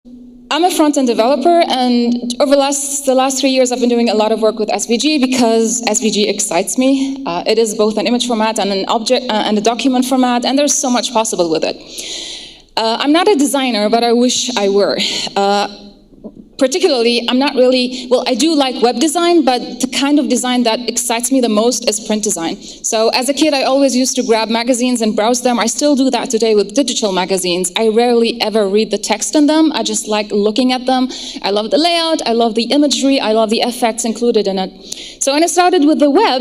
I'm a front-end developer, and over the last 3 years, I've been doing a lot of work with SVG because SVG excites me. It is both an image format and an object and a document format, and there's so much possible with it. I'm not a designer, but I wish I were. Particularly, I'm not really, well, I do like web design, but the kind of design that excites me the most is print design. So as a kid, I always used to grab magazines and browse them. I still do that today with digital magazines. I rarely ever read the text in them. I just like looking at them. I love the layout, I love the imagery, I love the effects included in it. So when I started with the web,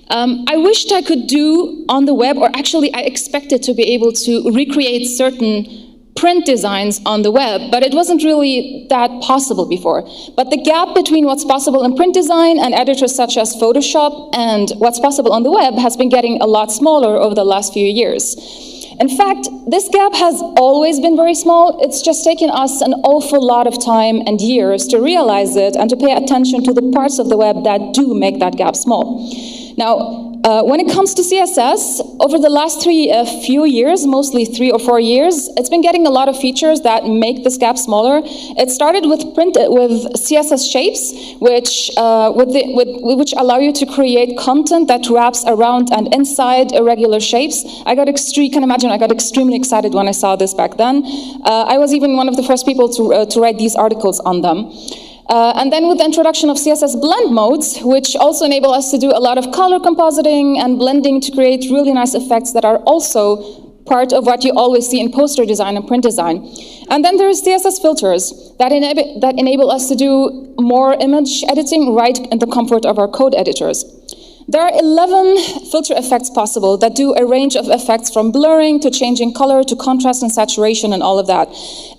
I wished I could do on the web, or actually I expected to be able to recreate certain print designs on the web, but it wasn't really that possible before. But the gap between what's possible in print design and editors such as Photoshop and what's possible on the web has been getting a lot smaller over the last few years. In fact, this gap has always been very small. It's just taken us an awful lot of time and years to realize it and to pay attention to the parts of the web that do make that gap small. Now, when it comes to CSS, over the last few years, mostly 3 or 4 years, it's been getting a lot of features that make this gap smaller. It started with CSS shapes, which allow you to create content that wraps around and inside irregular shapes. You can imagine I got extremely excited when I saw this back then. I was even one of the first people to write these articles on them. And then with the introduction of CSS blend modes, which also enable us to do a lot of color compositing and blending to create really nice effects that are also part of what you always see in poster design and print design. And then there's CSS filters that enable us to do more image editing right in the comfort of our code editors. There are 11 filter effects possible that do a range of effects from blurring to changing color to contrast and saturation and all of that.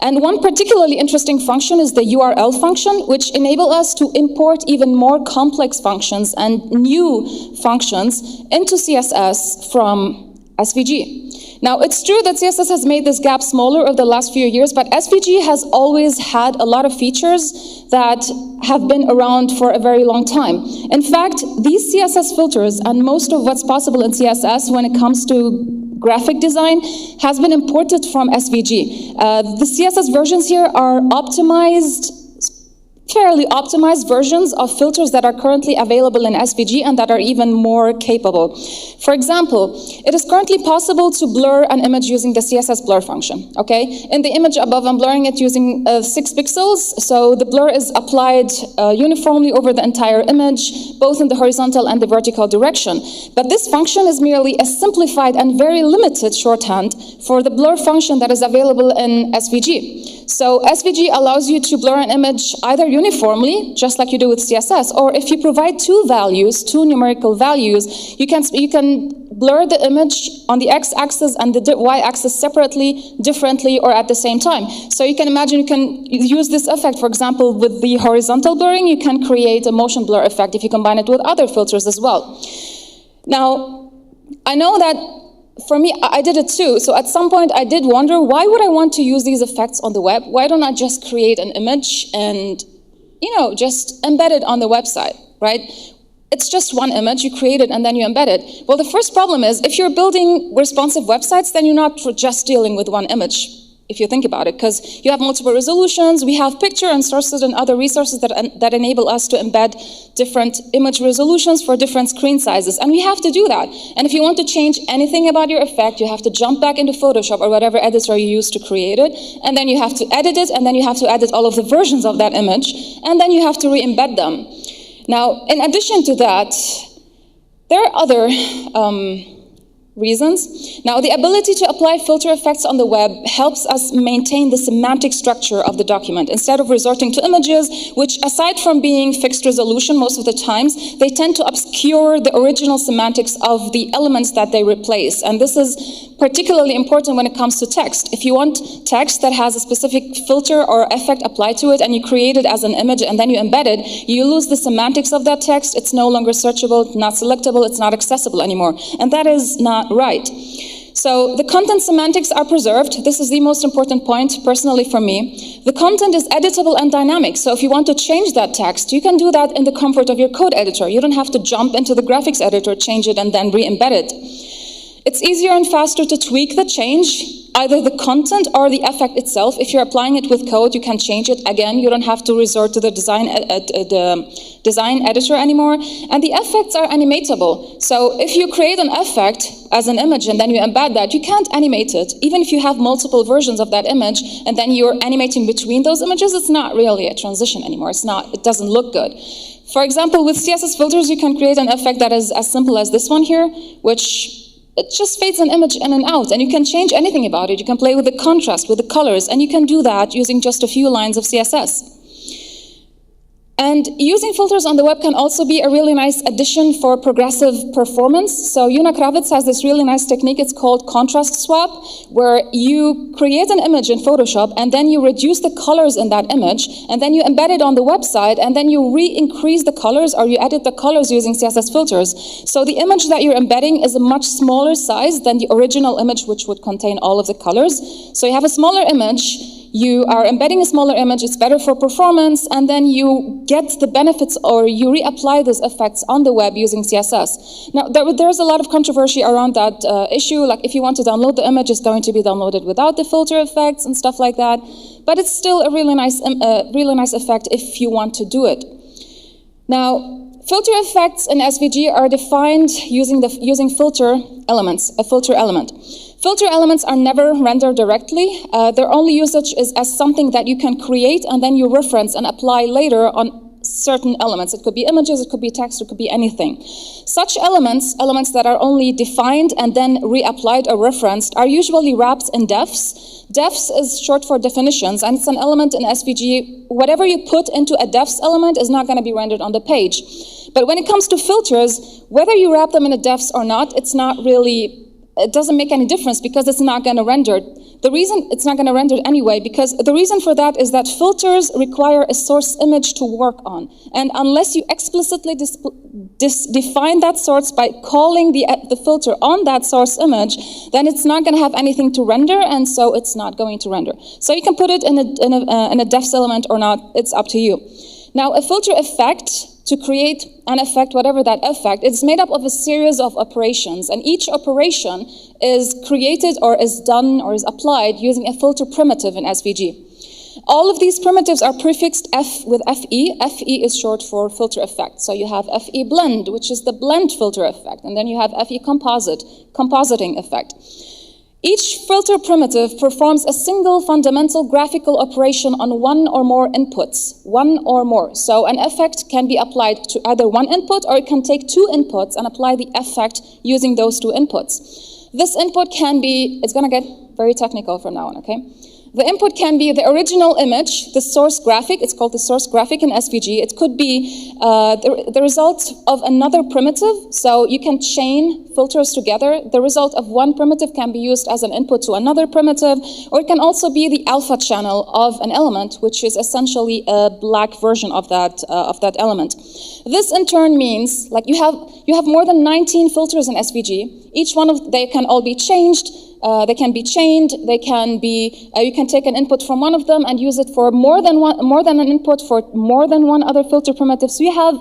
And one particularly interesting function is the URL function, which enable us to import even more complex functions and new functions into CSS from SVG. Now, it's true that CSS has made this gap smaller over the last few years, but SVG has always had a lot of features that have been around for a very long time. In fact, these CSS filters and most of what's possible in CSS when it comes to graphic design has been imported from SVG. The CSS versions here are fairly optimized versions of filters that are currently available in SVG and that are even more capable. For example, it is currently possible to blur an image using the CSS blur function, okay? In the image above, I'm blurring it using 6 pixels, so the blur is applied uniformly over the entire image, both in the horizontal and the vertical direction. But this function is merely a simplified and very limited shorthand for the blur function that is available in SVG. So SVG allows you to blur an image either uniformly, just like you do with CSS, or if you provide two numerical values, you can blur the image on the x-axis and the y-axis separately, differently, or at the same time. So you can imagine you can use this effect, for example, with the horizontal blurring, you can create a motion blur effect if you combine it with other filters as well. Now, I know that for me, I did it too. So at some point, I did wonder, why would I want to use these effects on the web? Why don't I just create an image and, just embed it on the website, right? It's just one image, you create it and then you embed it. Well, the first problem is, if you're building responsive websites, then you're not just dealing with one image, if you think about it, because you have multiple resolutions, we have picture and sources and other resources that enable us to embed different image resolutions for different screen sizes, and we have to do that. And if you want to change anything about your effect, you have to jump back into Photoshop or whatever editor you use to create it, and then you have to edit it, and then you have to edit all of the versions of that image, and then you have to re-embed them. Now, in addition to that, there are other reasons. Now, the ability to apply filter effects on the web helps us maintain the semantic structure of the document. Instead of resorting to images, which aside from being fixed resolution most of the times, they tend to obscure the original semantics of the elements that they replace. And this is particularly important when it comes to text. If you want text that has a specific filter or effect applied to it, and you create it as an image and then you embed it, you lose the semantics of that text. It's no longer searchable, not selectable, it's not accessible anymore. And that is not right. So the content semantics are preserved. This is the most important point, personally for me. The content is editable and dynamic. So if you want to change that text, you can do that in the comfort of your code editor. You don't have to jump into the graphics editor, change it, and then re-embed it. It's easier and faster to tweak the change either the content or the effect itself. If you're applying it with code, you can change it. Again, you don't have to resort to the design editor anymore. And the effects are animatable. So if you create an effect as an image and then you embed that, you can't animate it. Even if you have multiple versions of that image and then you're animating between those images, it's not really a transition anymore. It doesn't look good. For example, with CSS filters, you can create an effect that is as simple as this one here, which it just fades an image in and out, and you can change anything about it. You can play with the contrast, with the colors, and you can do that using just a few lines of CSS. And using filters on the web can also be a really nice addition for progressive performance. So Una Kravitz has this really nice technique, it's called contrast swap, where you create an image in Photoshop and then you reduce the colors in that image, and then you embed it on the website, and then you re-increase the colors or you edit the colors using CSS filters. So the image that you're embedding is a much smaller size than the original image, which would contain all of the colors. So you have a smaller image, you are embedding a smaller image, it's better for performance, and then you get the benefits or you reapply those effects on the web using CSS. Now, there's a lot of controversy around that issue, like if you want to download the image, it's going to be downloaded without the filter effects and stuff like that, but it's still a really nice effect if you want to do it. Now, filter effects in SVG are defined using filter elements, a filter element. Filter elements are never rendered directly. Their only usage is as something that you can create and then you reference and apply later on certain elements. It could be images, it could be text, it could be anything. Such elements that are only defined and then reapplied or referenced, are usually wrapped in defs. Defs is short for definitions, and it's an element in SVG. Whatever you put into a defs element is not going to be rendered on the page. But when it comes to filters, whether you wrap them in a defs or not, it doesn't make any difference because it's not going to render. The reason it's not going to render anyway, because the reason for that is that filters require a source image to work on. And unless you explicitly define that source by calling the filter on that source image, then it's not going to have anything to render, and so it's not going to render. So you can put it in a defs element or not, it's up to you. Now, a filter effect, to create an effect, whatever that effect, it's made up of a series of operations, and each operation is created or is done or is applied using a filter primitive in SVG. All of these primitives are prefixed F with FE. FE is short for filter effect. So you have FE blend, which is the blend filter effect, and then you have FE composite, compositing effect. Each filter primitive performs a single fundamental graphical operation on one or more inputs, one or more. So an effect can be applied to either one input, or it can take two inputs and apply the effect using those two inputs. This input can be, it's going to get very technical from now on, okay? The input can be the original image, the source graphic. It's called the source graphic in SVG. It could be the result of another primitive. So you can chain filters together. The result of one primitive can be used as an input to another primitive, or it can also be the alpha channel of an element, which is essentially a black version of that element. This in turn means, like, you have more than 19 filters in SVG. Each one of they can all be changed. They can be chained. They can be. You can take an input from one of them and use it for more than an input for more than one other filter primitive. So you have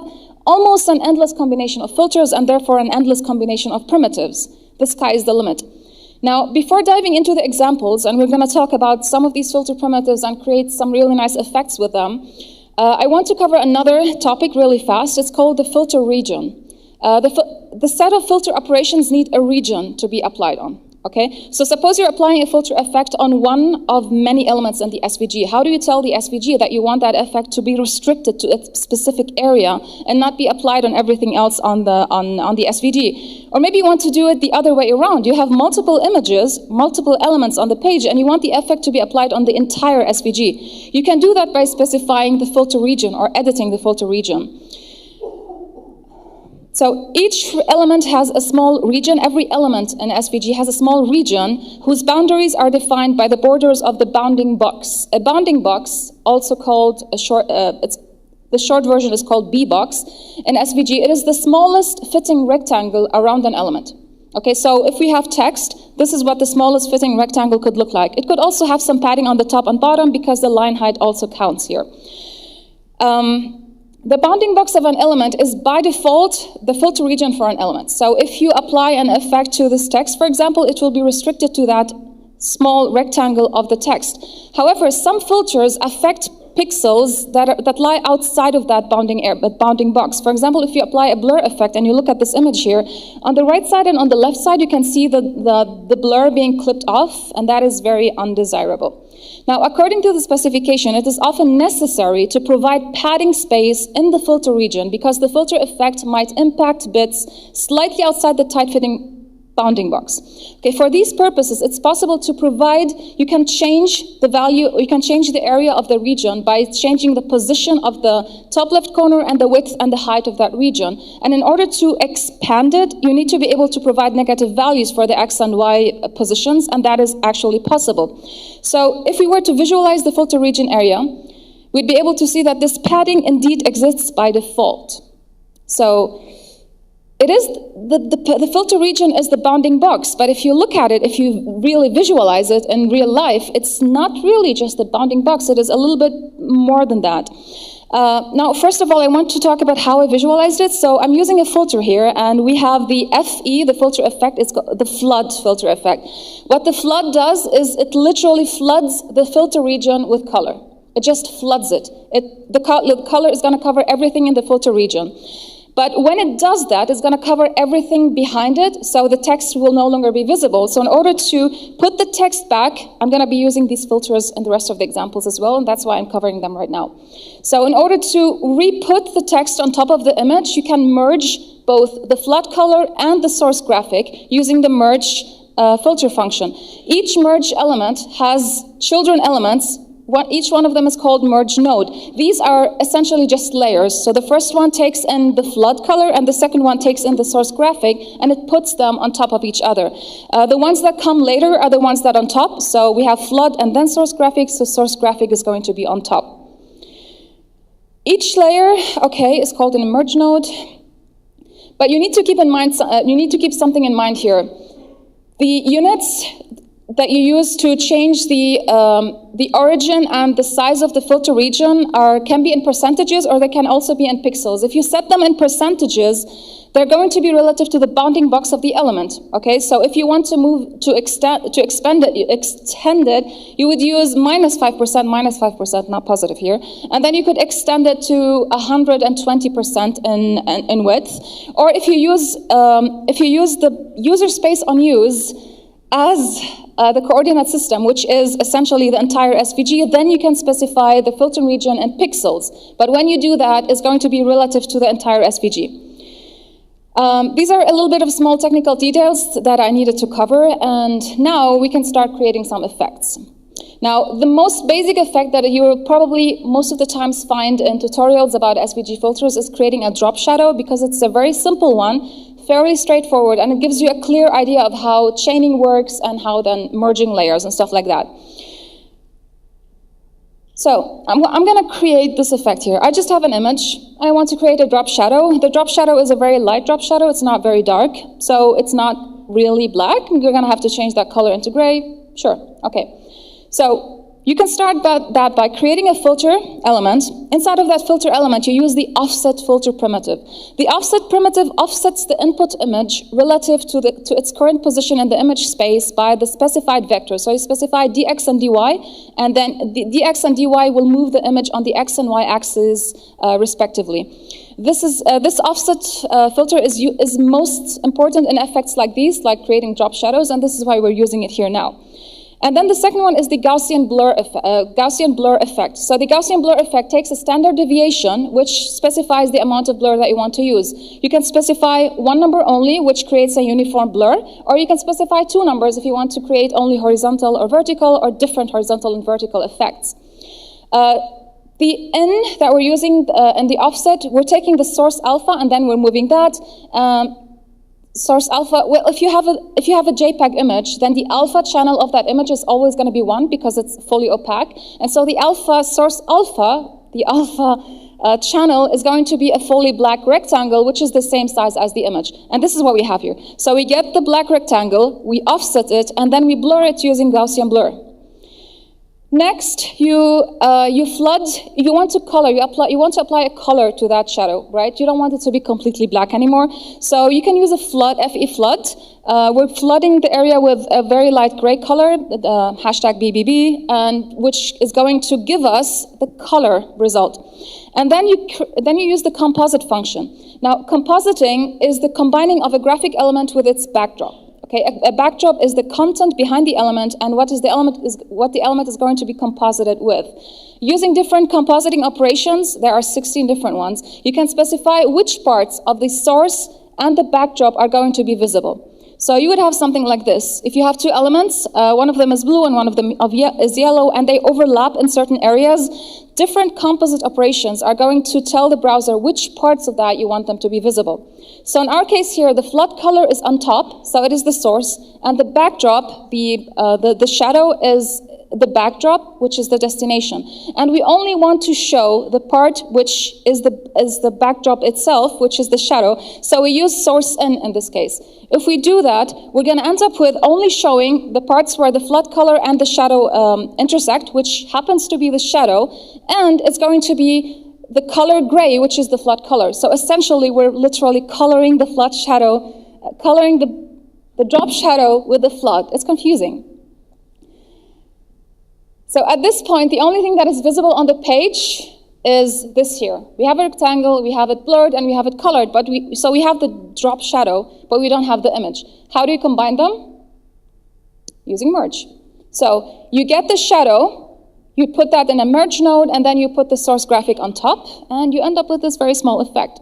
almost an endless combination of filters and therefore an endless combination of primitives. The sky is the limit. Now, before diving into the examples, and we're going to talk about some of these filter primitives and create some really nice effects with them, I want to cover another topic really fast. It's called the filter region. The set of filter operations need a region to be applied on. Okay, so suppose you're applying a filter effect on one of many elements in the SVG. How do you tell the SVG that you want that effect to be restricted to a specific area and not be applied on everything else on the SVG? Or maybe you want to do it the other way around. You have multiple images, multiple elements on the page, and you want the effect to be applied on the entire SVG. You can do that by specifying the filter region or editing the filter region. So each element has a small region. Every element in SVG has a small region whose boundaries are defined by the borders of the bounding box. A bounding box, also called a short, the short version is called B box. In SVG, it is the smallest fitting rectangle around an element. Okay, so if we have text, this is what the smallest fitting rectangle could look like. It could also have some padding on the top and bottom because the line height also counts here. The bounding box of an element is by default the filter region for an element. So if you apply an effect to this text, for example, it will be restricted to that small rectangle of the text. However, some filters affect pixels that lie outside of that bounding box. For example, if you apply a blur effect and you look at this image here, on the right side and on the left side, you can see the blur being clipped off, and that is very undesirable. Now, according to the specification, it is often necessary to provide padding space in the filter region because the filter effect might impact bits slightly outside the tight-fitting bounding box. Okay, for these purposes, it's possible to provide, you can change the value, you can change the area of the region by changing the position of the top left corner and the width and the height of that region. And in order to expand it, you need to be able to provide negative values for the X and Y positions, and that is actually possible. So if we were to visualize the filter region area, we'd be able to see that this padding indeed exists by default. So it is, the filter region is the bounding box, but if you look at it, if you really visualize it in real life, it's not really just the bounding box, it is a little bit more than that. Now, first of all, I want to talk about how I visualized it. So I'm using a filter here, and we have the FE, the filter effect, it's called the flood filter effect. What the flood does is it literally floods the filter region with color. It just floods it. The color is going to cover everything in the filter region. But when it does that, it's going to cover everything behind it, so the text will no longer be visible. So in order to put the text back, I'm going to be using these filters in the rest of the examples as well, and that's why I'm covering them right now. So in order to re-put the text on top of the image, you can merge both the flood color and the source graphic using the merge filter function. Each merge element has children elements. Each one of them is called merge node. These are essentially just layers. So the first one takes in the flood color and the second one takes in the source graphic, and it puts them on top of each other. The ones that come later are the ones that are on top. So we have flood and then source graphic, so source graphic is going to be on top. Each layer, okay, is called an merge node. But you need to keep in mind, you need to keep something in mind here. The units that you use to change the origin and the size of the filter region can be in percentages, or they can also be in pixels. If you set them in percentages, they're going to be relative to the bounding box of the element. Okay, so if you want to move to extend it, you would use -5%, not positive here, and then you could extend it to 120% in width. Or if you use the user space on use as the coordinate system, which is essentially the entire SVG, then you can specify the filter region in pixels. But when you do that, it's going to be relative to the entire SVG. These are a little bit of small technical details that I needed to cover, and now we can start creating some effects. Now, the most basic effect that you will probably most of the times find in tutorials about SVG filters is creating a drop shadow, because it's a very simple one, fairly straightforward, and it gives you a clear idea of how chaining works and how then merging layers and stuff like that. So I'm going to create this effect here. I just have an image. I want to create a drop shadow. The drop shadow is a very light drop shadow. It's not very dark, so it's not really black. You're going to have to change that color into gray. Sure, okay. So you can start that by creating a filter element. Inside of that filter element, you use the offset filter primitive. The offset primitive offsets the input image relative to its current position in the image space by the specified vector. So you specify dx and dy, and then the dx and dy will move the image on the x and y axes respectively. This offset filter is most important in effects like these, like creating drop shadows, and this is why we're using it here now. And then the second one is the Gaussian blur effect. So the Gaussian blur effect takes a standard deviation, which specifies the amount of blur that you want to use. You can specify one number only, which creates a uniform blur, or you can specify two numbers if you want to create only horizontal or vertical, or different horizontal and vertical effects. The N that we're using in the offset, we're taking the source alpha and then we're moving that. Source alpha, well, if you have a JPEG image, then the alpha channel of that image is always going to be 1 because it's fully opaque. And so the source alpha, the alpha channel is going to be a fully black rectangle, which is the same size as the image. And this is what we have here. So we get the black rectangle, we offset it, and then we blur it using Gaussian blur. Next, you flood. You want to color. You want to apply a color to that shadow, right? You don't want it to be completely black anymore. So you can use a flood, FE flood. We're flooding the area with a very light gray color, hashtag BBB, and which is going to give us the color result. And then you use the composite function. Now, compositing is the combining of a graphic element with its backdrop. Okay, a backdrop is the content behind the element, and what the element is going to be composited with. Using different compositing operations, there are 16 different ones, you can specify which parts of the source and the backdrop are going to be visible. So you would have something like this. If you have two elements, one of them is blue and one of them is yellow, and they overlap in certain areas, different composite operations are going to tell the browser which parts of that you want them to be visible. So in our case here, the flood color is on top, so it is the source, and the backdrop, the shadow is the backdrop, which is the destination. And we only want to show the part which is the backdrop itself, which is the shadow. So we use source in this case. If we do that, we're going to end up with only showing the parts where the flood color and the shadow intersect, which happens to be the shadow, and it's going to be the color gray, which is the flood color. So essentially, we're literally coloring the flood shadow, coloring the drop shadow with the flood. It's confusing. So at this point, the only thing that is visible on the page is this here. We have a rectangle, we have it blurred, and we have it colored, so we have the drop shadow, but we don't have the image. How do you combine them? Using merge. So you get the shadow, you put that in a merge node, and then you put the source graphic on top, and you end up with this very small effect.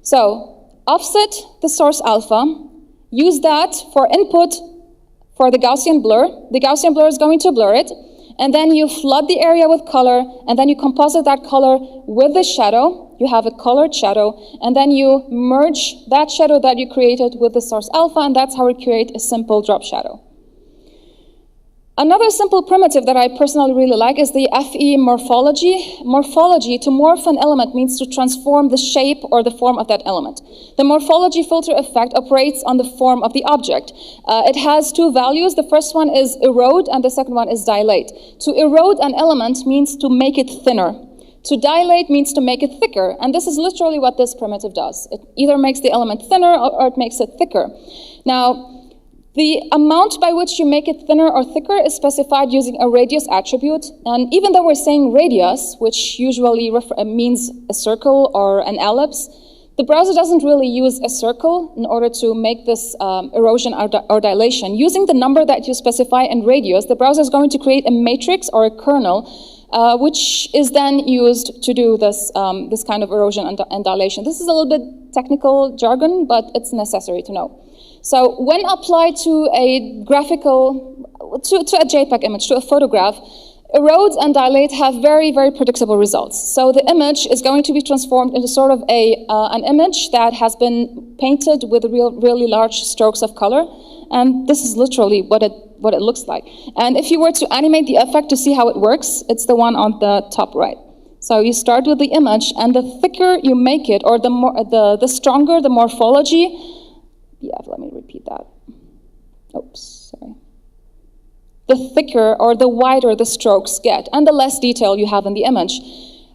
So offset the source alpha, use that for input for the Gaussian blur. The Gaussian blur is going to blur it, and then you flood the area with color, and then you composite that color with the shadow. You have a colored shadow, and then you merge that shadow that you created with the source alpha, and that's how we create a simple drop shadow. Another simple primitive that I personally really like is the FE morphology. Morphology, to morph an element, means to transform the shape or the form of that element. The morphology filter effect operates on the form of the object. It has two values. The first one is erode, and the second one is dilate. To erode an element means to make it thinner. To dilate means to make it thicker, and this is literally what this primitive does. It either makes the element thinner or it makes it thicker. Now, the amount by which you make it thinner or thicker is specified using a radius attribute. And even though we're saying radius, which usually means a circle or an ellipse, the browser doesn't really use a circle in order to make this erosion or dilation. Using the number that you specify in radius, the browser is going to create a matrix or a kernel, which is then used to do this, this kind of erosion and dilation. This is a little bit technical jargon, but it's necessary to know. So when applied to a graphical, to a JPEG image, to a photograph, erode and dilate have very, very predictable results. So the image is going to be transformed into sort of an image that has been painted with really large strokes of color. And this is literally what it looks like. And if you were to animate the effect to see how it works, it's the one on the top right. So you start with the image, and the thicker you make it, or the stronger the morphology. Yeah, let me repeat that. Oops, sorry. The thicker or the wider the strokes get, and the less detail you have in the image.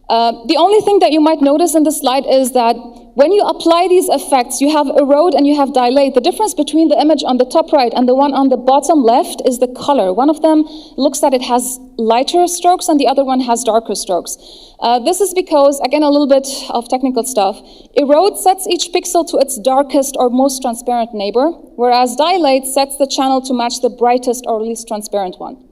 The only thing that you might notice in this slide is that when you apply these effects, you have erode and you have dilate. The difference between the image on the top right and the one on the bottom left is the color. One of them looks that it has lighter strokes and the other one has darker strokes. This is because, again, a little bit of technical stuff. Erode sets each pixel to its darkest or most transparent neighbor, whereas dilate sets the channel to match the brightest or least transparent one.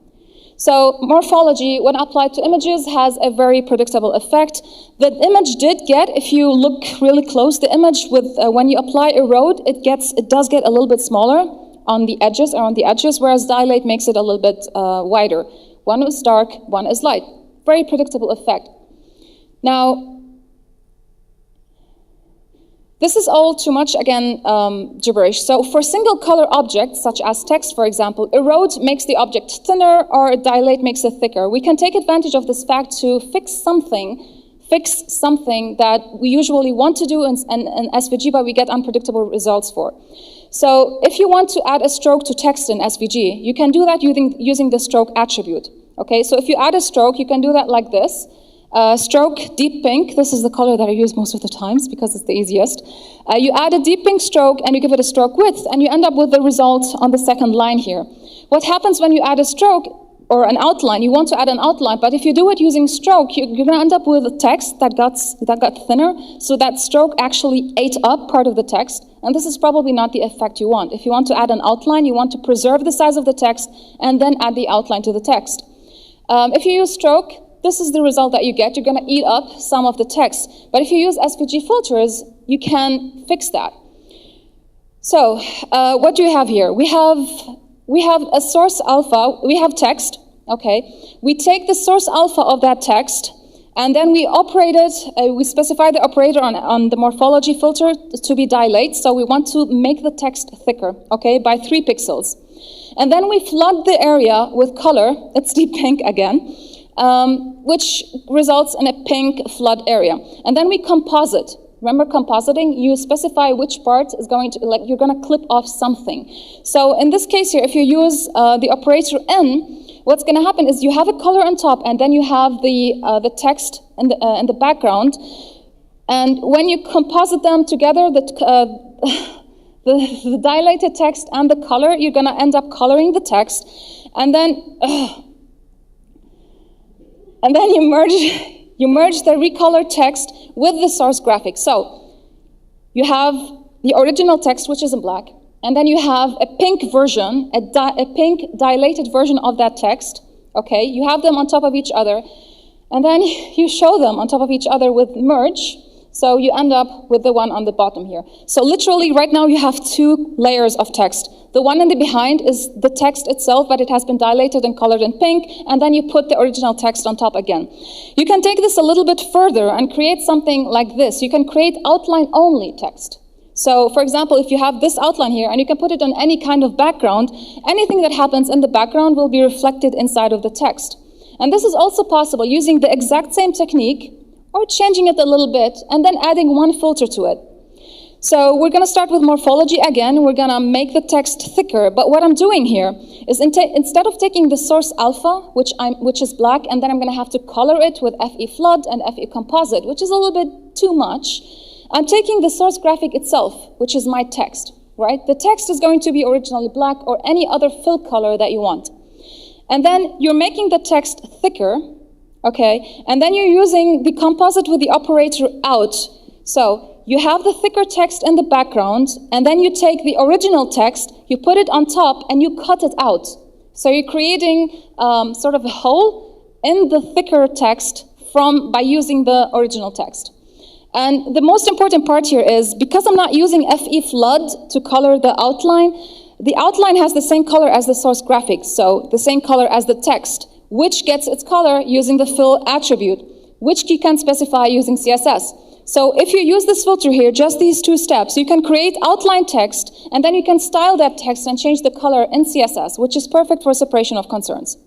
So morphology, when applied to images, has a very predictable effect. The image did get, if you look really close, the image with when you apply erode, it does get a little bit smaller on the edges, whereas dilate makes it a little bit wider. One is dark, one is light. Very predictable effect. Now, this is all too much, again, gibberish. So for single color objects, such as text, for example, erode makes the object thinner or dilate makes it thicker. We can take advantage of this fact to fix something that we usually want to do in SVG, but we get unpredictable results for. So if you want to add a stroke to text in SVG, you can do that using the stroke attribute. Okay, so if you add a stroke, you can do that like this. Stroke deep pink, this is the color that I use most of the times because it's the easiest. You add a deep pink stroke and you give it a stroke width and you end up with the result on the second line here. What happens when you add a stroke or an outline? You want to add an outline, but if you do it using stroke, you're going to end up with a text that got thinner, so that stroke actually ate up part of the text, and this is probably not the effect you want. If you want to add an outline, you want to preserve the size of the text and then add the outline to the text. If you use stroke, this is the result that you get. You're going to eat up some of the text. But if you use SVG filters, you can fix that. So what do you have here? We have a source alpha. We have text. Okay. We take the source alpha of that text, and then we operate it. We specify the operator on the morphology filter to be dilate. So we want to make the text thicker, okay, by 3 pixels. And then we flood the area with color. It's deep pink again. Which results in a pink flood area. And then we composite. Remember compositing? You specify which part is going to, like, you're going to clip off something. So in this case here, if you use the operator N, what's going to happen is you have a color on top, and then you have the text in the background. And when you composite them together, the dilated text and the color, you're going to end up coloring the text. And then you merge the recolored text with the source graphic. So you have the original text, which is in black, and then you have a pink version, a pink dilated version of that text. Okay, you have them on top of each other, and then you show them on top of each other with merge. So you end up with the one on the bottom here. So literally right now you have 2 layers of text. The one in the behind is the text itself, but it has been dilated and colored in pink, and then you put the original text on top again. You can take this a little bit further and create something like this. You can create outline-only text. So, for example, if you have this outline here, and you can put it on any kind of background, anything that happens in the background will be reflected inside of the text. And this is also possible using the exact same technique, or changing it a little bit, and then adding 1 filter to it. So we're going to start with morphology again. We're going to make the text thicker. But what I'm doing here is instead of taking the source alpha, which is black, and then I'm going to have to color it with FE flood and FE composite, which is a little bit too much, I'm taking the source graphic itself, which is my text, right? The text is going to be originally black or any other fill color that you want. And then you're making the text thicker. Okay, and then you're using the composite with the operator out. So you have the thicker text in the background, and then you take the original text, you put it on top, and you cut it out. So you're creating sort of a hole in the thicker text by using the original text. And the most important part here is, because I'm not using FE flood to color the outline has the same color as the source graphic, so the same color as the text, which gets its color using the fill attribute, which you can specify using CSS. So if you use this filter here, just these 2 steps, you can create outline text, and then you can style that text and change the color in CSS, which is perfect for separation of concerns.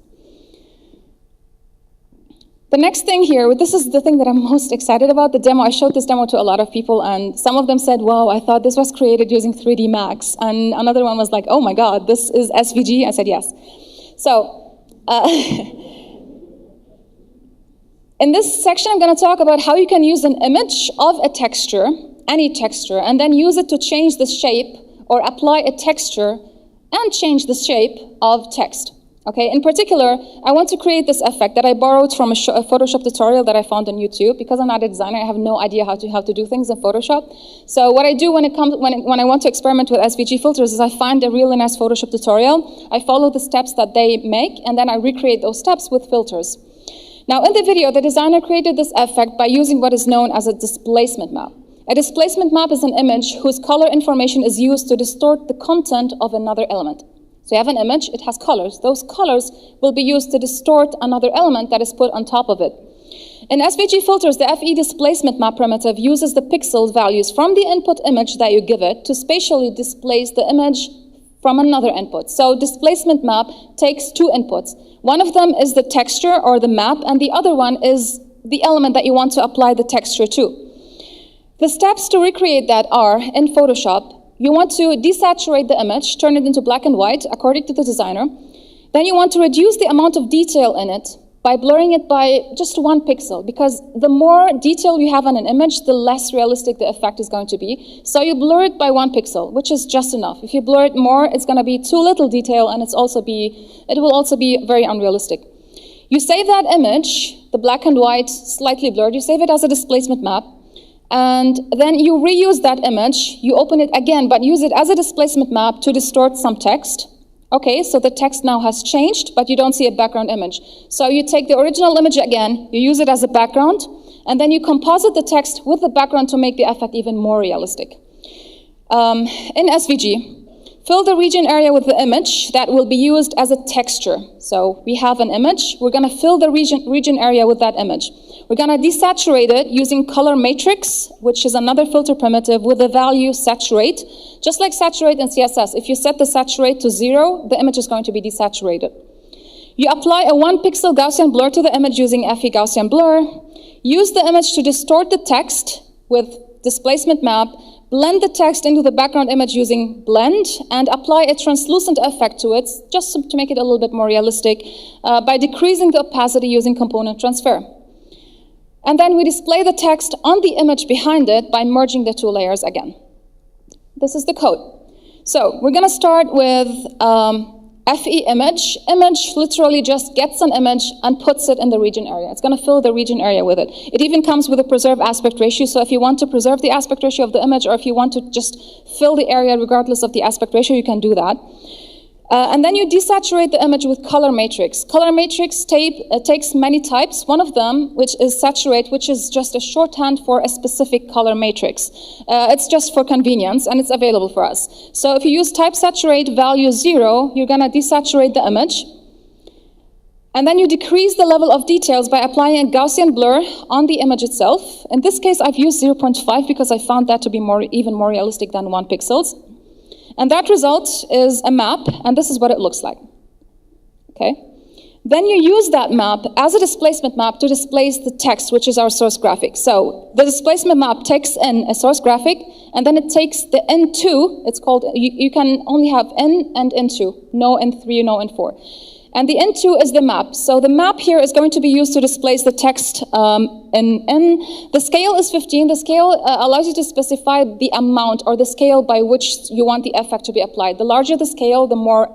The next thing here, this is the thing that I'm most excited about, the demo. I showed this demo to a lot of people, and some of them said, wow, I thought this was created using 3D Max. And another one was like, oh my God, this is SVG? I said, yes. So, in this section, I'm going to talk about how you can use an image of a texture, any texture, and then use it to change the shape or apply a texture and change the shape of text. Okay, in particular, I want to create this effect that I borrowed from a Photoshop tutorial that I found on YouTube. Because I'm not a designer, I have no idea how to do things in Photoshop. So what I do when I want to experiment with SVG filters is I find a really nice Photoshop tutorial. I follow the steps that they make, and then I recreate those steps with filters. Now, in the video, the designer created this effect by using what is known as a displacement map. A displacement map is an image whose color information is used to distort the content of another element. So you have an image, it has colors. Those colors will be used to distort another element that is put on top of it. In SVG filters, the FE displacement map primitive uses the pixel values from the input image that you give it to spatially displace the image from another input. So displacement map takes 2 inputs. One of them is the texture or the map, and the other one is the element that you want to apply the texture to. The steps to recreate that are, in Photoshop, you want to desaturate the image, turn it into black and white, according to the designer. Then you want to reduce the amount of detail in it by blurring it by just 1 pixel, because the more detail you have on an image, the less realistic the effect is going to be. So you blur it by 1 pixel, which is just enough. If you blur it more, it's going to be too little detail, and it will also be very unrealistic. You save that image, the black and white, slightly blurred, you save it as a displacement map, and then you reuse that image, you open it again, but use it as a displacement map to distort some text. Okay, so the text now has changed, but you don't see a background image. So you take the original image again, you use it as a background, and then you composite the text with the background to make the effect even more realistic. In SVG, fill the region area with the image that will be used as a texture. So we have an image, we're going to fill the region area with that image. We're going to desaturate it using color matrix, which is another filter primitive with the value saturate. Just like saturate in CSS, if you set the saturate to 0, the image is going to be desaturated. You apply a 1 pixel Gaussian blur to the image using FE Gaussian blur. Use the image to distort the text with displacement map. Blend the text into the background image using blend, and apply a translucent effect to it, just to make it a little bit more realistic, by decreasing the opacity using component transfer. And then we display the text on the image behind it by merging the 2 layers again. This is the code. So we're going to start with FE image. Image literally just gets an image and puts it in the region area. It's going to fill the region area with it. It even comes with a preserve aspect ratio. So if you want to preserve the aspect ratio of the image, or if you want to just fill the area regardless of the aspect ratio, you can do that. And then you desaturate the image with color matrix. Color matrix takes many types. One of them, which is saturate, which is just a shorthand for a specific color matrix. It's just for convenience, and it's available for us. So if you use type saturate value 0, you're going to desaturate the image. And then you decrease the level of details by applying a Gaussian blur on the image itself. In this case, I've used 0.5 because I found that to be even more realistic than 1 pixels. And that result is a map, and this is what it looks like. Okay? Then you use that map as a displacement map to displace the text, which is our source graphic. So the displacement map takes in a source graphic, and then it takes the N2, it's called, you can only have N and N2, no N3, no N4. And the N2 is the map. So the map here is going to be used to displace the text in N. The scale is 15. The scale allows you to specify the amount or the scale by which you want the effect to be applied. The larger the scale, the more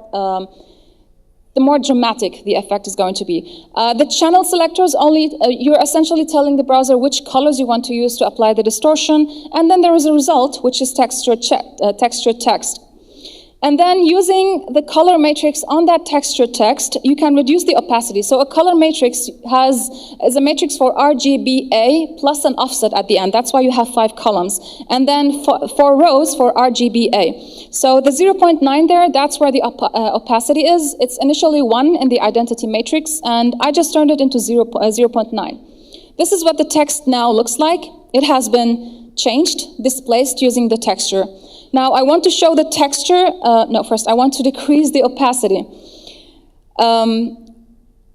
dramatic the effect is going to be. The channel selectors only, you're essentially telling the browser which colors you want to use to apply the distortion. And then there is a result, which is textured text. And then using the color matrix on that textured text, you can reduce the opacity. So a color matrix is a matrix for RGBA plus an offset at the end. That's why you have 5 columns. And then 4 rows for RGBA. So the 0.9 there, that's where the opacity is. It's initially 1 in the identity matrix, and I just turned it into 0.9. This is what the text now looks like. It has been changed, displaced using the texture. Now, I want to show the texture. First, I want to decrease the opacity.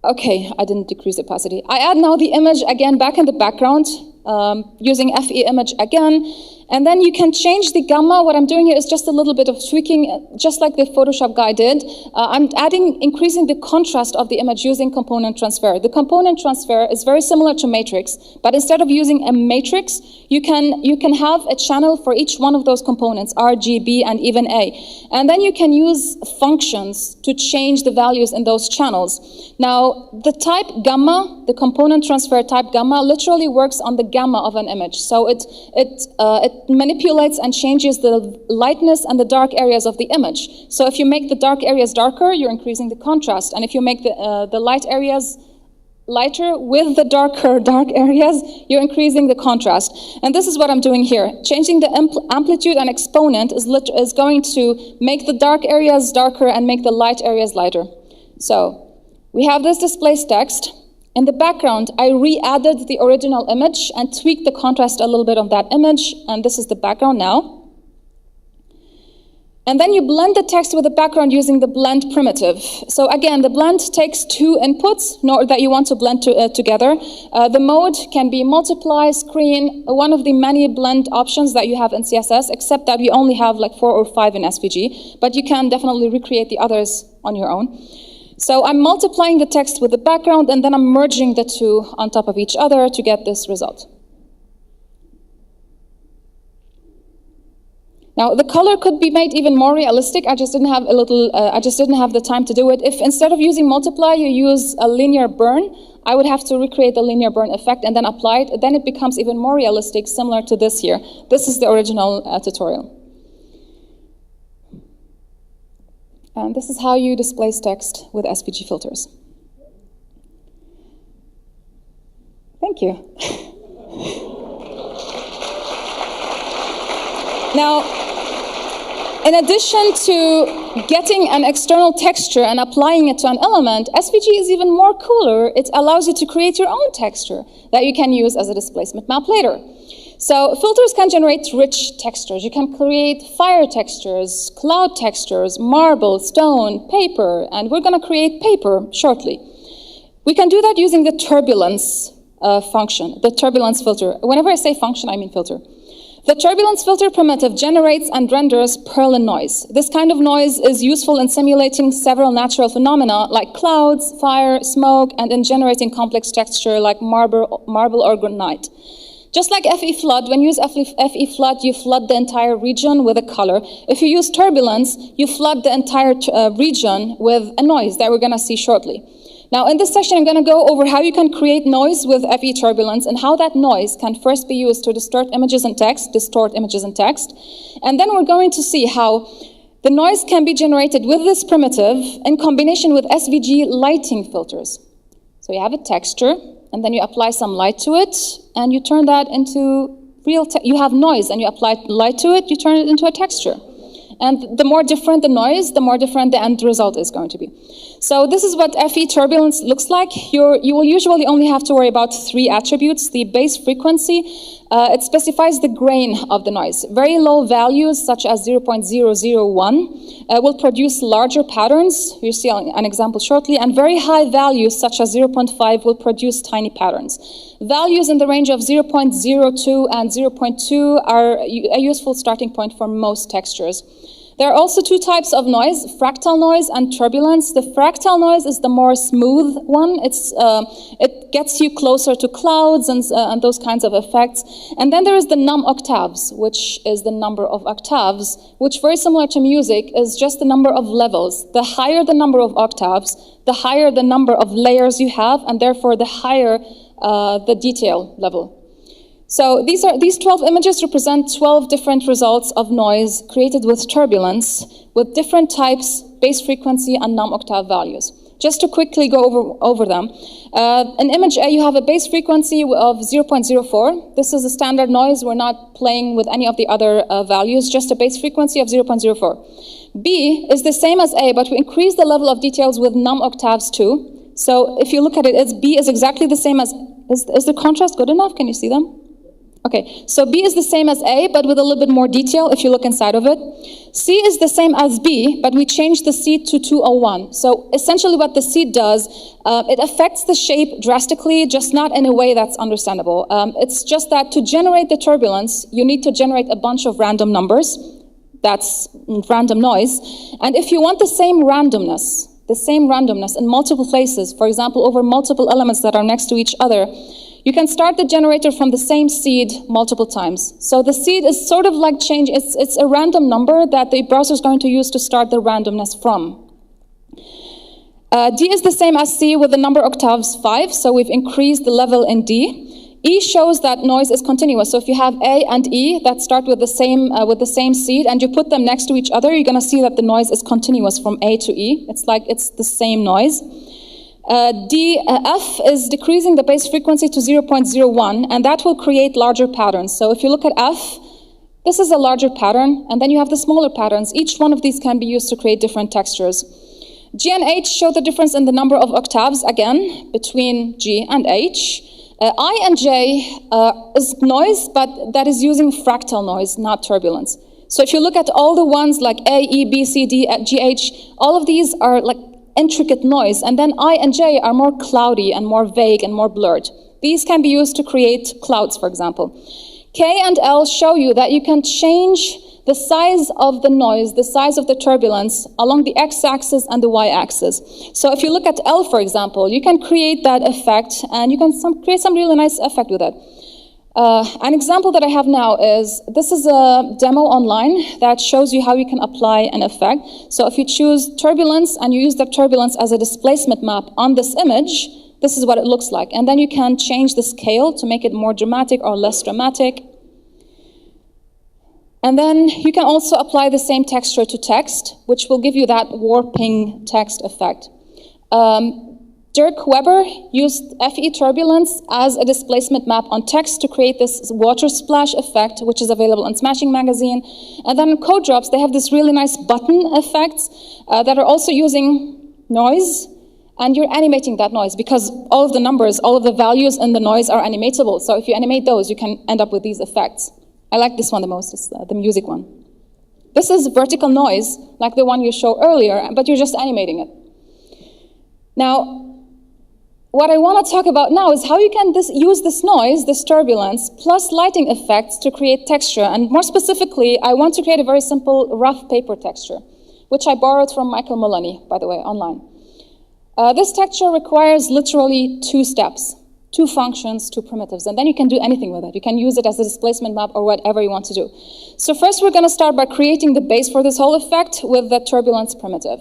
Okay, I didn't decrease the opacity. I add now the image again back in the background using FE image again. And then you can change the gamma. What I'm doing here is just a little bit of tweaking, just like the Photoshop guy did. I'm increasing the contrast of the image using component transfer. The component transfer is very similar to matrix, but instead of using a matrix, you can have a channel for each one of those components, R, G, B, and even A. And then you can use functions to change the values in those channels. Now, the type gamma, the component transfer type gamma, literally works on the gamma of an image. So it manipulates and changes the lightness and the dark areas of the image. So if you make the dark areas darker, you're increasing the contrast. And if you make the light areas lighter with the darker dark areas, you're increasing the contrast. And this is what I'm doing here. Changing the amplitude and exponent is going to make the dark areas darker and make the light areas lighter. So we have this displaced text. In the background, I re-added the original image and tweaked the contrast a little bit on that image, and this is the background now. And then you blend the text with the background using the blend primitive. So again, the blend takes 2 inputs that you want to blend together. The mode can be multiply, screen, one of the many blend options that you have in CSS, except that we only have like 4 or 5 in SVG, but you can definitely recreate the others on your own. So I'm multiplying the text with the background, and then I'm merging the two on top of each other to get this result. Now, the color could be made even more realistic. I just didn't have the time to do it. If instead of using multiply, you use a linear burn, I would have to recreate the linear burn effect and then apply it. Then it becomes even more realistic, similar to this here. This is the original tutorial. And this is how you displace text with SVG filters. Thank you. Now, in addition to getting an external texture and applying it to an element, SVG is even more cooler. It allows you to create your own texture that you can use as a displacement map later. So filters can generate rich textures. You can create fire textures, cloud textures, marble, stone, paper, and we're going to create paper shortly. We can do that using the turbulence function, the turbulence filter. Whenever I say function, I mean filter. The turbulence filter primitive generates and renders Perlin noise. This kind of noise is useful in simulating several natural phenomena like clouds, fire, smoke, and in generating complex texture like marble or granite. Just like FE flood, when you use FE flood, you flood the entire region with a color. If you use turbulence, you flood the entire region with a noise that we're going to see shortly. Now, in this session, I'm going to go over how you can create noise with FE turbulence and how that noise can first be used to distort images and text. And then we're going to see how the noise can be generated with this primitive in combination with SVG lighting filters. So you have a texture, and then you apply some light to it, and you turn that into you have noise, and you apply light to it, you turn it into a texture. And the more different the noise, the more different the end result is going to be. So this is what FE turbulence looks like. You will usually only have to worry about 3 attributes. The base frequency, it specifies the grain of the noise. Very low values, such as 0.001, will produce larger patterns. You'll see an example shortly. And very high values, such as 0.5, will produce tiny patterns. Values in the range of 0.02 and 0.2 are a useful starting point for most textures. There are also 2 types of noise, fractal noise and turbulence. The fractal noise is the more smooth one. It gets you closer to clouds and those kinds of effects. And then there is the num octaves, which is the number of octaves, which, very similar to music, is just the number of levels. The higher the number of octaves, the higher the number of layers you have, and therefore the higher the detail level. So these 12 images represent 12 different results of noise created with turbulence, with different types, base frequency, and num-octave values. Just to quickly go over them. In image A, you have a base frequency of 0.04. This is a standard noise. We're not playing with any of the other values, just a base frequency of 0.04. B is the same as A, but we increase the level of details with num-octaves too. So if you look at it, B is exactly the same as, is the contrast good enough? Can you see them? Okay, so B is the same as A, but with a little bit more detail if you look inside of it. C is the same as B, but we changed the seed to 201. So essentially what the seed does, it affects the shape drastically, just not in a way that's understandable. It's just that to generate the turbulence, you need to generate a bunch of random numbers. That's random noise. And if you want the same randomness in multiple places, for example, over multiple elements that are next to each other, you can start the generator from the same seed multiple times. So the seed is sort of like it's a random number that the browser is going to use to start the randomness from. D is the same as C with the number octaves 5, so we've increased the level in D. E shows that noise is continuous. So if you have A and E that start with the same seed and you put them next to each other, you're going to see that the noise is continuous from A to E. It's like it's the same noise. F is decreasing the base frequency to 0.01, and that will create larger patterns. So if you look at F, this is a larger pattern, and then you have the smaller patterns. Each one of these can be used to create different textures. G and H show the difference in the number of octaves, again, between G and H. I and J is noise, but that is using fractal noise, not turbulence. So if you look at all the ones like A, E, B, C, D, G, H, all of these are like intricate noise, and then I and J are more cloudy and more vague and more blurred. These can be used to create clouds, for example. K and L show you that you can change the size of the noise, the size of the turbulence along the x-axis and the y-axis. So if you look at L, for example, you can create that effect, and you can create some really nice effect with it. An example that I have now is, this is a demo online that shows you how you can apply an effect. So if you choose turbulence and you use that turbulence as a displacement map on this image, this is what it looks like. And then you can change the scale to make it more dramatic or less dramatic. And then you can also apply the same texture to text, which will give you that warping text effect. Dirk Weber used FE turbulence as a displacement map on text to create this water splash effect, which is available on Smashing Magazine. And then in Code Drops, they have this really nice button effects that are also using noise, and you're animating that noise because all of the numbers, all of the values in the noise are animatable. So if you animate those, you can end up with these effects. I like this one the most, it's the music one. This is vertical noise, like the one you showed earlier, but you're just animating it. Now, what I want to talk about now is how you can use this noise, this turbulence, plus lighting effects to create texture. And more specifically, I want to create a very simple rough paper texture, which I borrowed from Michael Mullany, by the way, online. This texture requires literally 2 steps, 2 functions, 2 primitives, and then you can do anything with it. You can use it as a displacement map or whatever you want to do. So first, we're going to start by creating the base for this whole effect with the turbulence primitive.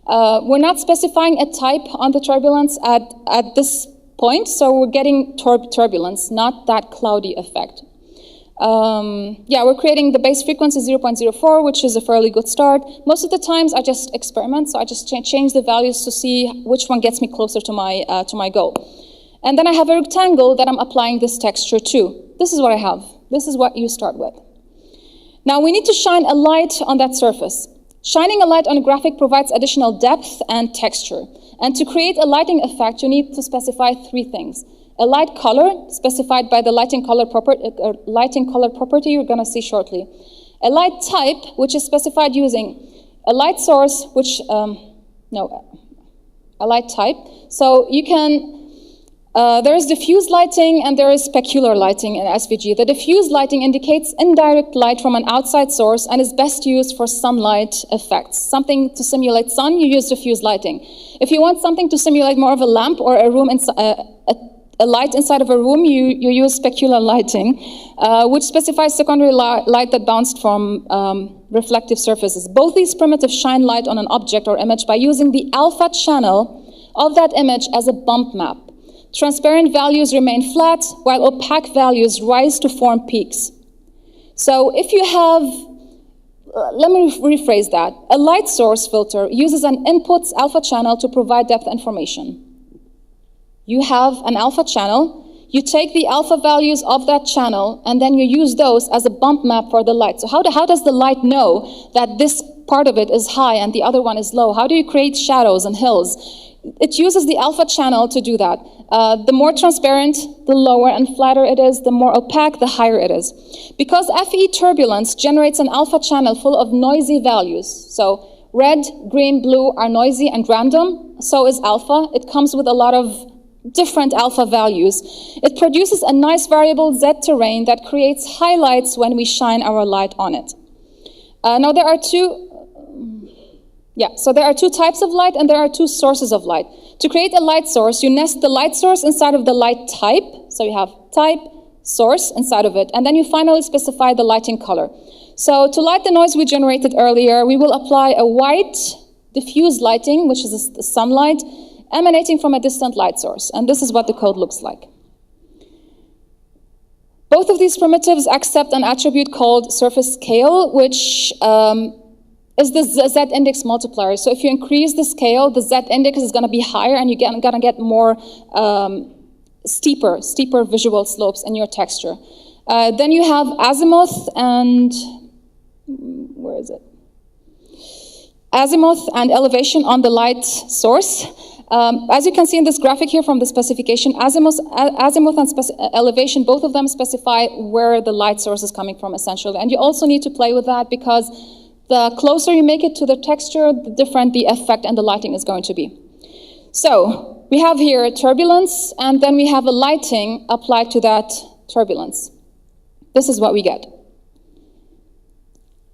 We're not specifying a type on the turbulence at this point, so we're getting turbulence, not that cloudy effect. Yeah, we're creating the base frequency 0.04, which is a fairly good start. Most of the times I just experiment, so I just change the values to see which one gets me closer to my goal. And then I have a rectangle that I'm applying this texture to. This is what I have. This is what you start with. Now we need to shine a light on that surface. Shining a light on a graphic provides additional depth and texture. And to create a lighting effect, you need to specify 3 things. A light color, specified by the lighting color property you're going to see shortly. A light type, which is specified using a light source, a light type. So you can, there is diffuse lighting and there is specular lighting in SVG. The diffuse lighting indicates indirect light from an outside source and is best used for sunlight effects. Something to simulate sun, you use diffuse lighting. If you want something to simulate more of a lamp or a room a light inside of a room, you use specular lighting, which specifies secondary light that bounced from reflective surfaces. Both these primitives shine light on an object or image by using the alpha channel of that image as a bump map. Transparent values remain flat, while opaque values rise to form peaks. So if you have, let me rephrase that. A light source filter uses an input's alpha channel to provide depth information. You have an alpha channel, you take the alpha values of that channel, and then you use those as a bump map for the light. So how does the light know that this part of it is high and the other one is low? How do you create shadows and hills? It uses the alpha channel to do that. The more transparent, the lower and flatter it is, the more opaque, the higher it is. Because FE turbulence generates an alpha channel full of noisy values. So red, green, blue are noisy and random, so is alpha. It comes with a lot of different alpha values. It produces a nice variable Z terrain that creates highlights when we shine our light on it. Now there are two types of light and there are 2 sources of light. To create a light source, you nest the light source inside of the light type. So you have type, source inside of it, and then you finally specify the lighting color. So to light the noise we generated earlier, we will apply a white diffuse lighting, which is the sunlight, emanating from a distant light source. And this is what the code looks like. Both of these primitives accept an attribute called surface scale, which is the z-index multiplier. So if you increase the scale, the z-index is going to be higher and you're going to get more steeper visual slopes in your texture. Then you have azimuth and, where is it? Azimuth and elevation on the light source. As you can see in this graphic here from the specification, azimuth and elevation, both of them specify where the light source is coming from, essentially. And you also need to play with that because the closer you make it to the texture, the different the effect and the lighting is going to be. So we have here turbulence, and then we have a lighting applied to that turbulence. This is what we get.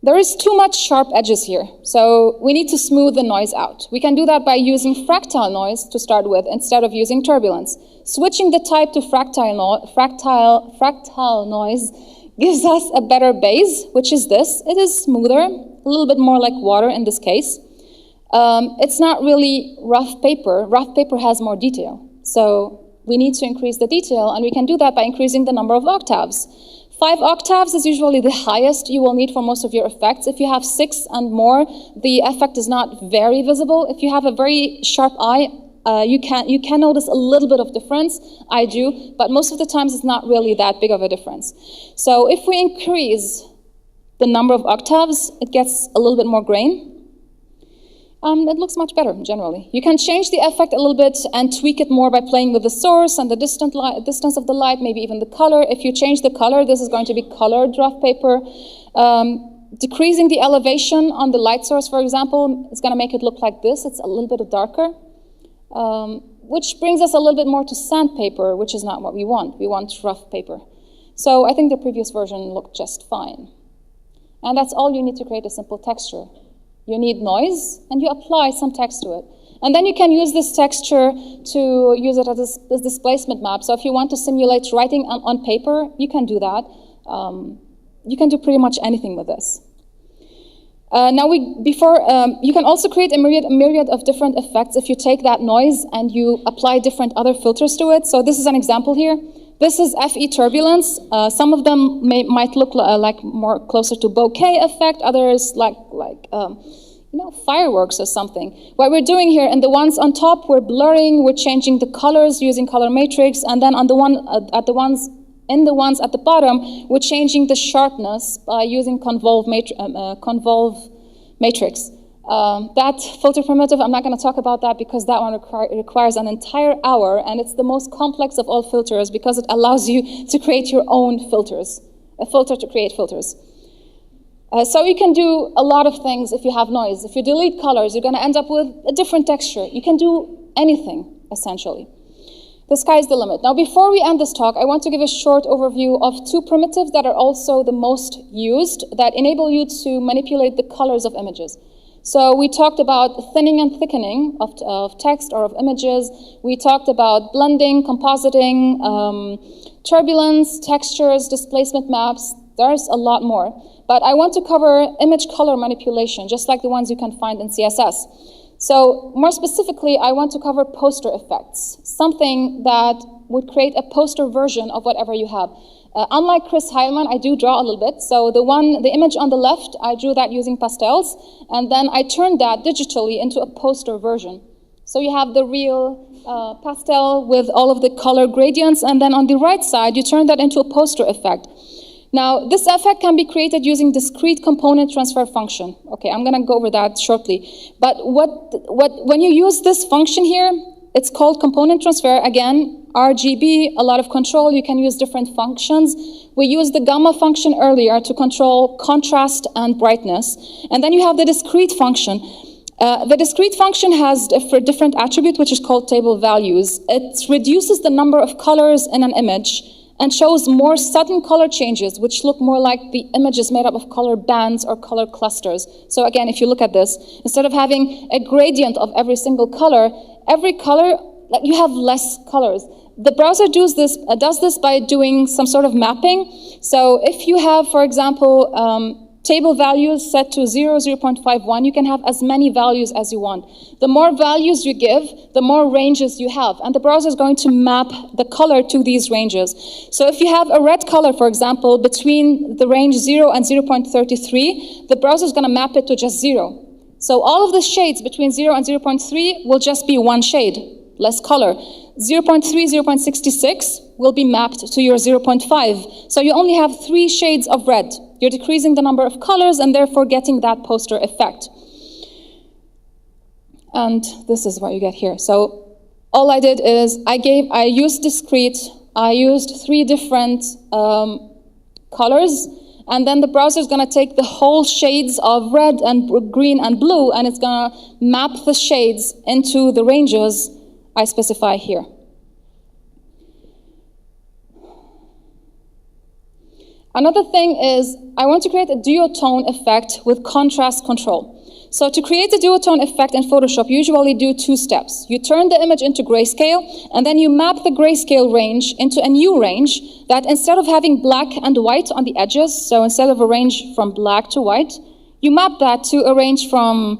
There is too much sharp edges here, so we need to smooth the noise out. We can do that by using fractal noise to start with instead of using turbulence. Switching the type to fractal noise gives us a better base, which is this. It is smoother, a little bit more like water in this case. It's not really rough paper. Rough paper has more detail, so we need to increase the detail, and we can do that by increasing the number of octaves. 5 octaves is usually the highest you will need for most of your effects. If you have 6 and more, the effect is not very visible. If you have a very sharp eye, you can notice a little bit of difference. I do, but most of the times it's not really that big of a difference. So if we increase the number of octaves, it gets a little bit more grain. It looks much better, generally. You can change the effect a little bit and tweak it more by playing with the source and the distance of the light, maybe even the color. If you change the color, this is going to be colored rough paper. Decreasing the elevation on the light source, for example, is going to make it look like this. It's a little bit darker, which brings us a little bit more to sandpaper, which is not what we want. We want rough paper. So I think the previous version looked just fine. And that's all you need to create a simple texture. You need noise, and you apply some text to it. And then you can use this texture to use it as a displacement map. So if you want to simulate writing on paper, you can do that. You can do pretty much anything with this. You can also create a myriad of different effects if you take that noise and you apply different other filters to it. So this is an example here. This is FE turbulence. Some of them might look like more closer to bokeh effect. Others like fireworks or something. What we're doing here, and the ones on top, we're blurring. We're changing the colors using color matrix, and then on the ones at the bottom, we're changing the sharpness by using convolve matrix. That filter primitive, I'm not going to talk about that because that one requires an entire hour, and it's the most complex of all filters because it allows you to create your own filters, a filter to create filters. So you can do a lot of things if you have noise. If you delete colors, you're going to end up with a different texture. You can do anything, essentially. The sky's the limit. Now, before we end this talk, I want to give a short overview of 2 primitives that are also the most used that enable you to manipulate the colors of images. So we talked about thinning and thickening of text or of images. We talked about blending, compositing, turbulence, textures, displacement maps. There's a lot more. But I want to cover image color manipulation, just like the ones you can find in CSS. So more specifically, I want to cover poster effects, something that would create a poster version of whatever you have. Unlike Chris Heilman, I do draw a little bit. So the image on the left, I drew that using pastels, and then I turned that digitally into a poster version. So you have the real pastel with all of the color gradients, and then on the right side, you turn that into a poster effect. Now, this effect can be created using discrete component transfer function. Okay, I'm going to go over that shortly. But when you use this function here, it's called component transfer. Again, RGB, a lot of control. You can use different functions. We used the gamma function earlier to control contrast and brightness. And then you have the discrete function. The discrete function has a different attribute, which is called table values. It reduces the number of colors in an image and shows more sudden color changes, which look more like the image is made up of color bands or color clusters. So again, if you look at this, instead of having a gradient of every single color, every color, you have less colors. The browser does this by doing some sort of mapping. So if you have, for example, table values set to 0, 0.51, you can have as many values as you want. The more values you give, the more ranges you have. And the browser is going to map the color to these ranges. So if you have a red color, for example, between the range 0 and 0.33, the browser is going to map it to just 0. So all of the shades between 0 and 0.3 will just be one shade, less color. 0.3, 0.66 will be mapped to your 0.5. So you only have 3 shades of red. You're decreasing the number of colors and therefore getting that poster effect. And this is what you get here. So all I did is I used discrete, I used 3 different colors, and then the browser is going to take the whole shades of red and green and blue, and it's going to map the shades into the ranges I specify here. Another thing is, I want to create a duotone effect with contrast control. So to create a duotone effect in Photoshop, you usually do two steps. You turn the image into grayscale, and then you map the grayscale range into a new range that instead of having black and white on the edges, so instead of a range from black to white, you map that to a range from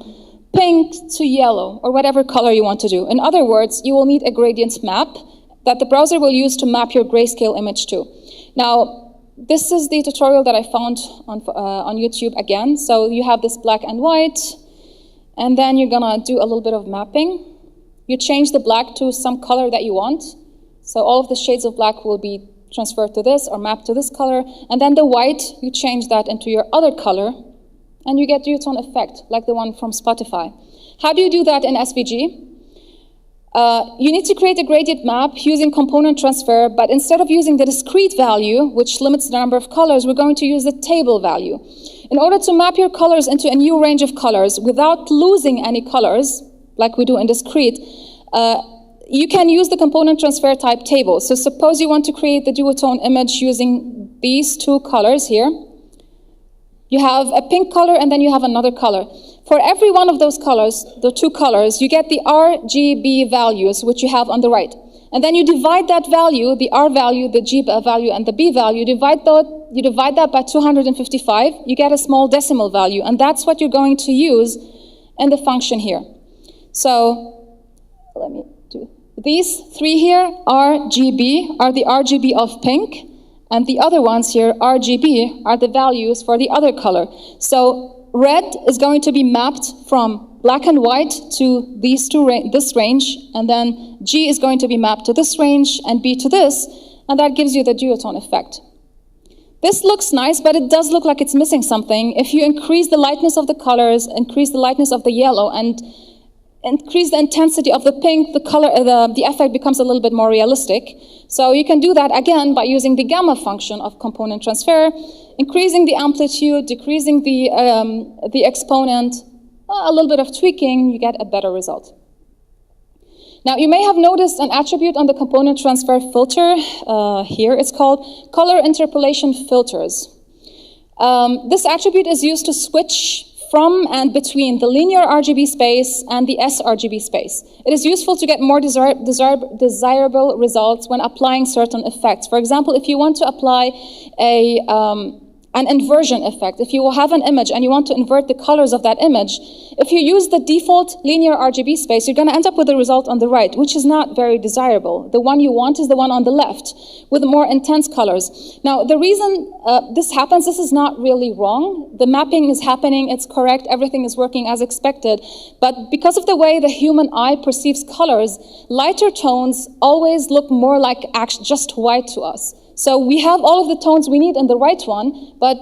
pink to yellow, or whatever color you want to do. In other words, you will need a gradient map that the browser will use to map your grayscale image to. Now, this is the tutorial that I found on YouTube again. So you have this black and white, and then you're gonna do a little bit of mapping. You change the black to some color that you want. So all of the shades of black will be transferred to this or mapped to this color. And then the white, you change that into your other color, and you get duotone effect, like the one from Spotify. How do you do that in SVG? You need to create a gradient map using component transfer, but instead of using the discrete value, which limits the number of colors, we're going to use the table value. In order to map your colors into a new range of colors without losing any colors, like we do in discrete, you can use the component transfer type table. So suppose you want to create the duotone image using these two colors here. You have a pink color and then you have another color. For every one of those colors, the two colors, you get the RGB values, which you have on the right. And then you divide that value, the R value, the G value, and the B value, you divide that by 255, you get a small decimal value, and that's what you're going to use in the function here. So, let me do, these three here, RGB, are the RGB of pink, and the other ones here, RGB, are the values for the other color. So red is going to be mapped from black and white to these this range, and then G is going to be mapped to this range, and B to this, and that gives you the duotone effect. This looks nice, but it does look like it's missing something. If you increase the lightness of the colors, increase the lightness of the yellow, and increase the intensity of the pink, the effect becomes a little bit more realistic. So you can do that again by using the gamma function of component transfer, increasing the amplitude, decreasing the exponent, a little bit of tweaking, you get a better result. Now, you may have noticed an attribute on the component transfer filter here. It's called color interpolation filters. This attribute is used to switch from and between the linear RGB space and the sRGB space. It is useful to get more desirable results when applying certain effects. For example, if you want to apply an inversion effect, if you will have an image and you want to invert the colors of that image, if you use the default linear RGB space, you're going to end up with a result on the right, which is not very desirable. The one you want is the one on the left, with more intense colors. Now, the reason this happens, this is not really wrong. The mapping is happening, it's correct, everything is working as expected. But because of the way the human eye perceives colors, lighter tones always look more like just white to us. So we have all of the tones we need in the right one, but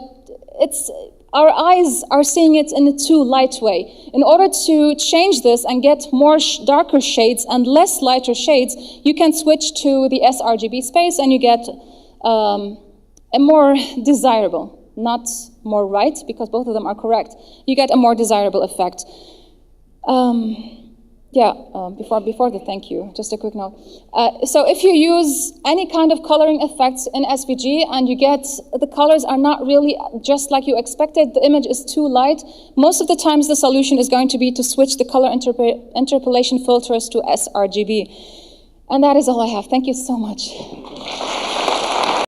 our eyes are seeing it in a too light way. In order to change this and get more darker shades and less lighter shades, you can switch to the sRGB space and you get a more desirable, not more right, because both of them are correct. You get a more desirable effect. Before the thank you, just a quick note. So if you use any kind of coloring effects in SVG and you get the colors are not really just like you expected, the image is too light, most of the times the solution is going to be to switch the color interpolation filters to sRGB. And that is all I have. Thank you so much.